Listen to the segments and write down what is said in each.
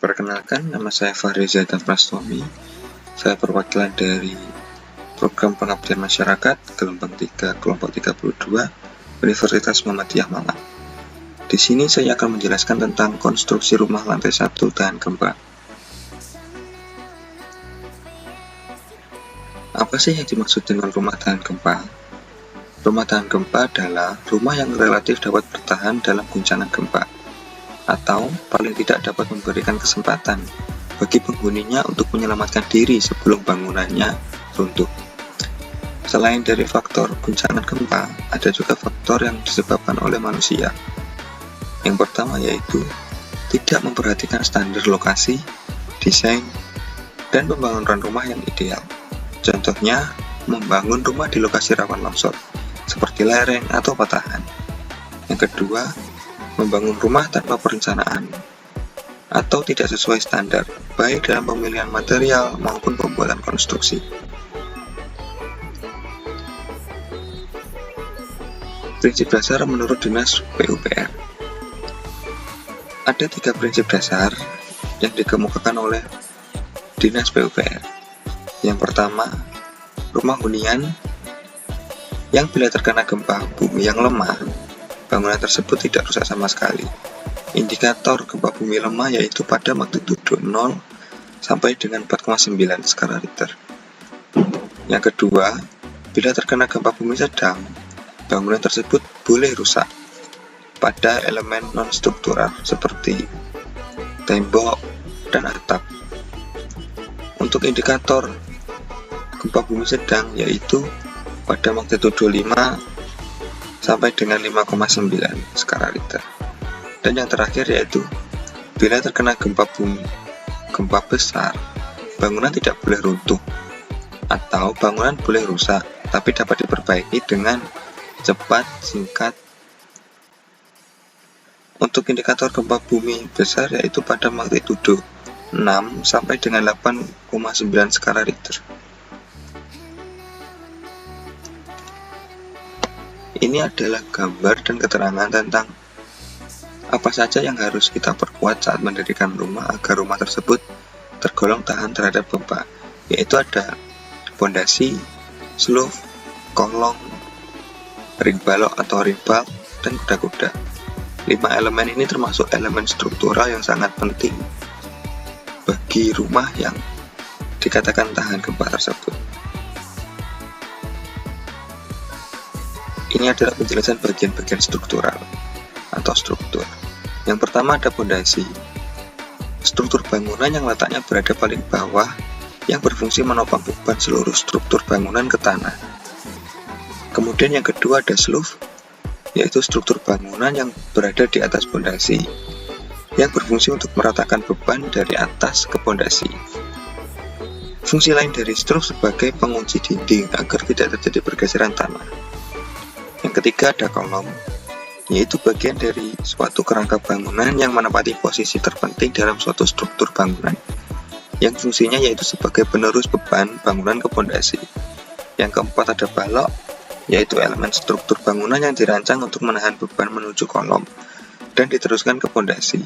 Perkenalkan, nama saya Fahri Zaidan Prastomi. Saya perwakilan dari Program Pengabdian Masyarakat Gelombang 3, Kelompok 32, Universitas Muhammadiyah Malang. Di sini saya akan menjelaskan tentang konstruksi rumah lantai 1 tahan gempa. Apa sih yang dimaksud dengan rumah tahan gempa? Rumah tahan gempa adalah rumah yang relatif dapat bertahan dalam guncangan gempa, atau paling tidak dapat memberikan kesempatan bagi penghuninya untuk menyelamatkan diri sebelum bangunannya runtuh. Selain dari faktor guncangan gempa, ada juga faktor yang disebabkan oleh manusia. Yang pertama yaitu tidak memperhatikan standar lokasi, desain, dan pembangunan rumah yang ideal. Contohnya, membangun rumah di lokasi rawan longsor, seperti lereng atau patahan. Yang kedua, membangun rumah tanpa perencanaan atau tidak sesuai standar, baik dalam pemilihan material maupun pembuatan konstruksi. Prinsip dasar menurut Dinas PUPR. Ada 3 prinsip dasar yang dikemukakan oleh Dinas PUPR. Yang pertama, rumah hunian yang bila terkena gempa bumi yang lemah, bangunan tersebut tidak rusak sama sekali. Indikator gempa bumi lemah yaitu pada magnitudo 0 sampai dengan 4,9 skala Richter. Yang kedua, bila terkena gempa bumi sedang, bangunan tersebut boleh rusak pada elemen non-struktural seperti tembok dan atap. Untuk indikator gempa bumi sedang yaitu pada magnitudo 5 sampai dengan 5,9 skala Richter. Dan yang terakhir yaitu bila terkena gempa bumi, gempa besar, bangunan tidak boleh runtuh atau bangunan boleh rusak tapi dapat diperbaiki dengan cepat, singkat. Untuk indikator gempa bumi besar yaitu pada magnitudo 6 sampai dengan 8,9 skala Richter. Ini adalah gambar dan keterangan tentang apa saja yang harus kita perkuat saat mendirikan rumah agar rumah tersebut tergolong tahan terhadap gempa, yaitu ada pondasi, slope, kolong, ring balok atau ring bulk, dan kuda-kuda. 5 elemen ini termasuk elemen struktural yang sangat penting bagi rumah yang dikatakan tahan gempa tersebut. Ini adalah penjelasan bagian-bagian struktural atau struktur. Yang pertama ada pondasi. Struktur bangunan yang letaknya berada paling bawah yang berfungsi menopang beban seluruh struktur bangunan ke tanah. Kemudian yang kedua ada slope, yaitu struktur bangunan yang berada di atas pondasi yang berfungsi untuk meratakan beban dari atas ke pondasi. Fungsi lain dari slope sebagai pengunci dinding agar tidak terjadi pergeseran tanah. Yang ketiga ada kolom, yaitu bagian dari suatu kerangka bangunan yang menempati posisi terpenting dalam suatu struktur bangunan, yang fungsinya yaitu sebagai penerus beban bangunan ke pondasi. Yang keempat ada balok, yaitu elemen struktur bangunan yang dirancang untuk menahan beban menuju kolom dan diteruskan ke pondasi.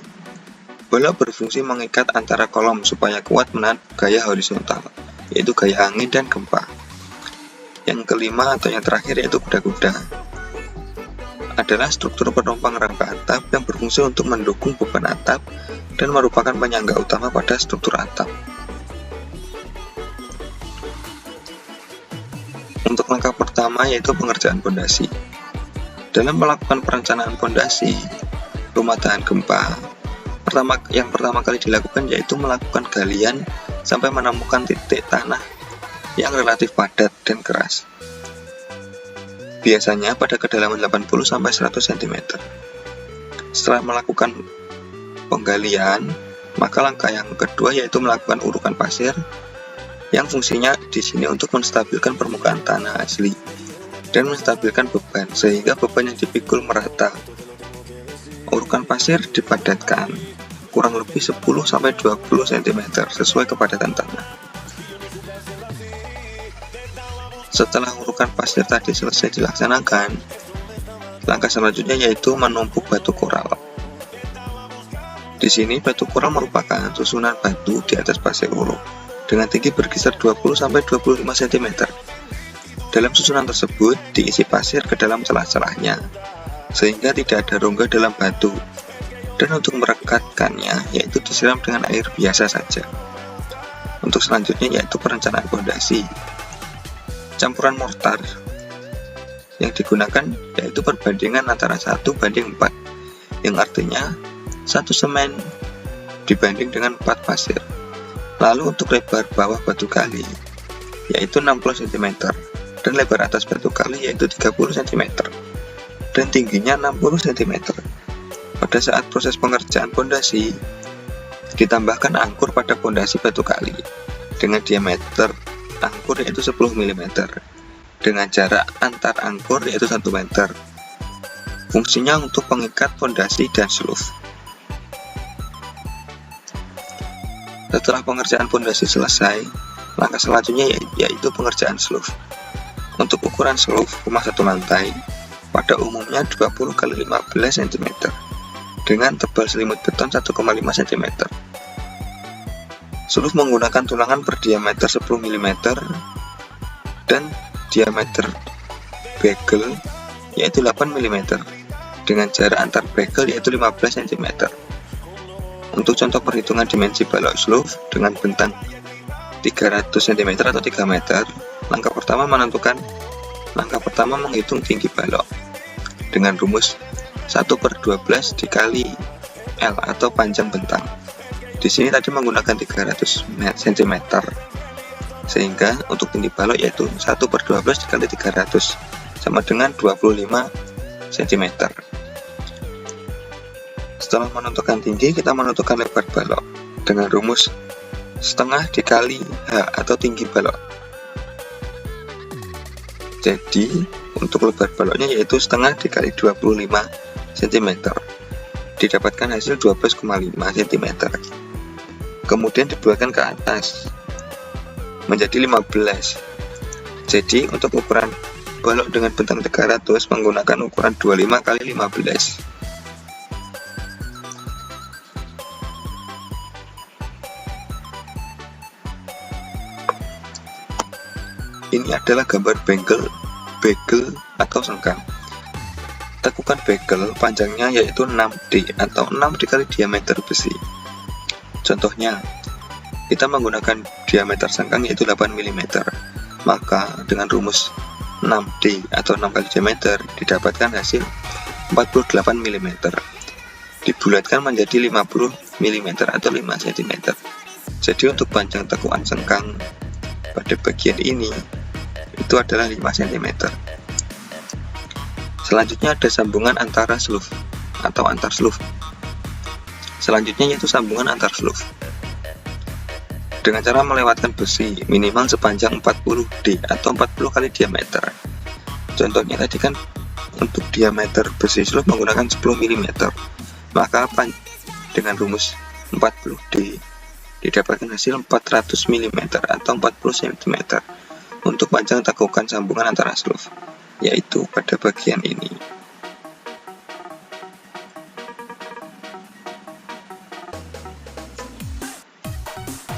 Balok berfungsi mengikat antara kolom supaya kuat menahan gaya horizontal, yaitu gaya angin dan gempa. Yang kelima atau yang terakhir yaitu kuda-kuda, adalah struktur penopang rangka atap yang berfungsi untuk mendukung beban atap dan merupakan penyangga utama pada struktur atap. Untuk langkah pertama yaitu pengerjaan pondasi. Dalam melakukan perencanaan pondasi rumah tahan gempa, yang pertama kali dilakukan yaitu melakukan galian sampai menemukan titik tanah yang relatif padat dan keras. Biasanya pada kedalaman 80-100 cm. Setelah melakukan penggalian, maka langkah yang kedua yaitu melakukan urukan pasir yang fungsinya di sini untuk menstabilkan permukaan tanah asli dan menstabilkan beban sehingga beban yang dipikul merata. Urukan pasir dipadatkan kurang lebih 10-20 cm sesuai kepadatan tanah. Setelah urukan pasir tadi selesai dilaksanakan, langkah selanjutnya yaitu menumpuk batu koral. Di Di sini batu koral merupakan susunan batu di atas pasir uruk dengan tinggi berkisar 20-25 cm. Dalam susunan tersebut diisi pasir ke dalam celah-celahnya, sehingga tidak ada rongga dalam batu. Dan untuk merekatkannya yaitu disiram dengan air biasa saja. Untuk selanjutnya yaitu perencanaan fondasi. Campuran mortar yang digunakan yaitu perbandingan antara 1:4, yang artinya 1 semen dibanding dengan 4 pasir. Lalu untuk lebar bawah batu kali yaitu 60 cm dan lebar atas batu kali yaitu 30 cm dan tingginya 60 cm. Pada saat proses pengerjaan fondasi ditambahkan angkur pada fondasi batu kali dengan diameter angkur yaitu 10 mm dengan jarak antar angkur yaitu 1 meter. Fungsinya untuk pengikat fondasi dan sluf. Setelah pengerjaan fondasi selesai, langkah selanjutnya yaitu pengerjaan sluf. Untuk ukuran sluf rumah satu lantai pada umumnya 20x15 cm dengan tebal selimut beton 1,5 cm. Sluf menggunakan tulangan berdiameter 10 mm dan diameter bagel yaitu 8 mm dengan jarak antar bagel yaitu 15 cm. Untuk contoh perhitungan dimensi balok sluf dengan bentang 300 cm atau 3 meter, langkah pertama menghitung tinggi balok dengan rumus 1/12 dikali L atau panjang bentang. Di sini tadi menggunakan 300 cm, sehingga untuk tinggi balok yaitu 1/12 dikali 300 sama dengan 25 cm. Setelah menentukan tinggi, kita menentukan lebar balok dengan rumus setengah dikali H atau tinggi balok. Jadi untuk lebar baloknya yaitu setengah dikali 25 cm, didapatkan hasil 12,5 cm. Kemudian dibuatkan ke atas menjadi 15. Jadi untuk ukuran balok dengan bentang 300 menggunakan ukuran 25 x 15. Ini adalah gambar bagel atau sengkang. Tekukan bagel panjangnya yaitu 6D atau 6 dikali diameter besi. Contohnya, kita menggunakan diameter sengkang yaitu 8 mm. Maka dengan rumus 6D atau 6 kali diameter didapatkan hasil 48 mm. Dibulatkan menjadi 50 mm atau 5 cm. Jadi untuk panjang tekukan sengkang pada bagian ini itu adalah 5 cm. Selanjutnya ada sambungan antara sluf atau antar sluf. Selanjutnya yaitu sambungan antar sluf dengan cara melewatkan besi minimal sepanjang 40D atau 40 kali diameter. Contohnya tadi kan untuk diameter besi sluf menggunakan 10 mm, maka dengan rumus 40D didapatkan hasil 400 mm atau 40 cm untuk panjang tekukan sambungan antara sluf, yaitu pada bagian ini.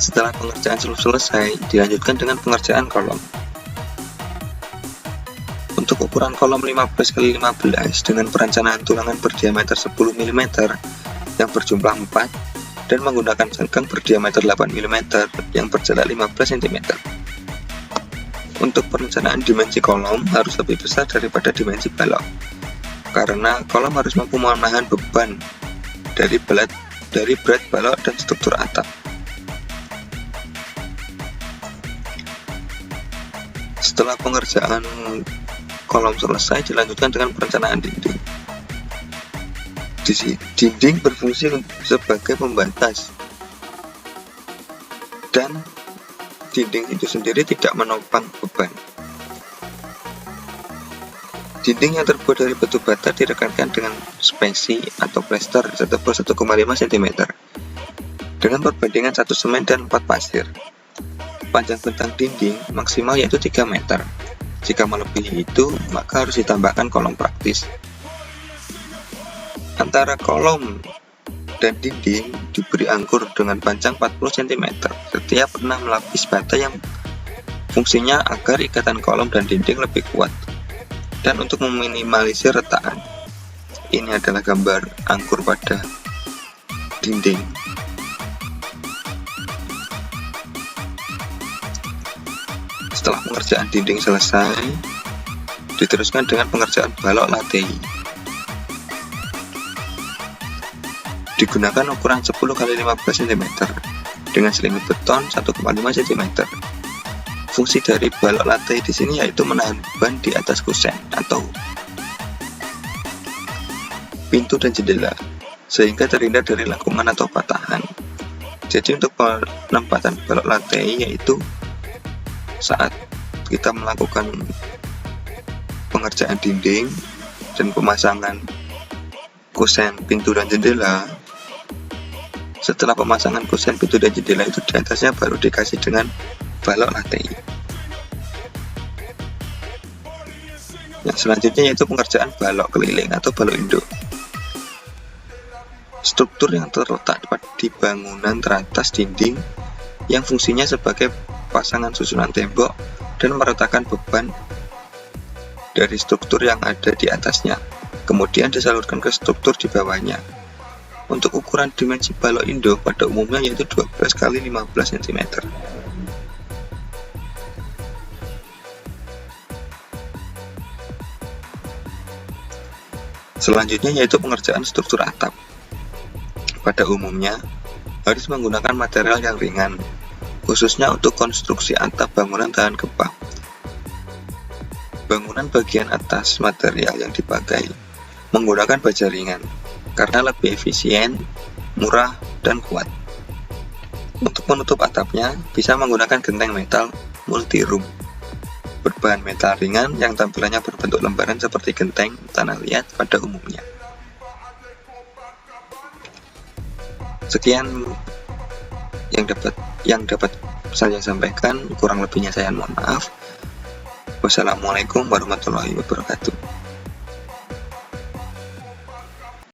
Setelah pengerjaan sluf selesai, dilanjutkan dengan pengerjaan kolom. Untuk ukuran kolom 15x15 dengan perencanaan tulangan berdiameter 10 mm yang berjumlah 4 dan menggunakan sengkang berdiameter 8 mm yang berjarak 15 cm. Untuk perencanaan dimensi kolom harus lebih besar daripada dimensi balok, karena kolom harus mampu menahan beban dari berat balok dan struktur atap. Setelah pengerjaan kolom selesai, dilanjutkan dengan perencanaan dinding. Dinding berfungsi sebagai pembatas, dan dinding itu sendiri tidak menopang beban. Dinding yang terbuat dari batu bata direkatkan dengan spesi atau plester setebal 1,5 cm dengan perbandingan 1 semen dan 4 pasir. Panjang bentang dinding maksimal yaitu 3 meter. Jika melebihi itu, maka harus ditambahkan kolom praktis. Antara kolom dan dinding diberi angkur dengan panjang 40 cm setiap 6 lapis bata yang fungsinya agar ikatan kolom dan dinding lebih kuat dan untuk meminimalisir retakan. Ini adalah gambar angkur pada dinding. Setelah pengerjaan dinding selesai, diteruskan dengan pengerjaan balok latei. Digunakan ukuran 10 x 15 cm dengan selimut beton 1,5 cm. Fungsi dari balok latei di sini yaitu menahan beban di atas kusen atau pintu dan jendela sehingga terhindar dari lengkungan atau patahan. Jadi untuk penempatan balok latei yaitu saat kita melakukan pengerjaan dinding dan pemasangan kusen pintu dan jendela. Setelah pemasangan kusen pintu dan jendela itu di atasnya baru dikasih dengan balok latei. Yang selanjutnya yaitu pengerjaan balok keliling atau balok induk. Struktur yang terletak di bangunan teratas dinding yang fungsinya sebagai pasangan susunan tembok dan meratakan beban dari struktur yang ada di atasnya, kemudian disalurkan ke struktur di bawahnya. Untuk ukuran dimensi balok induk pada umumnya yaitu 12 x 15 cm. Selanjutnya yaitu pengerjaan struktur atap. Pada umumnya harus menggunakan material yang ringan, khususnya untuk konstruksi atap bangunan tahan gempa. Bangunan bagian atas material yang dipakai menggunakan baja ringan karena lebih efisien, murah, dan kuat. Untuk menutup atapnya bisa menggunakan genteng metal multi-room berbahan metal ringan yang tampilannya berbentuk lembaran seperti genteng tanah liat pada umumnya. Sekian yang dapat saya sampaikan, kurang lebihnya saya mohon maaf. Wassalamualaikum warahmatullahi wabarakatuh.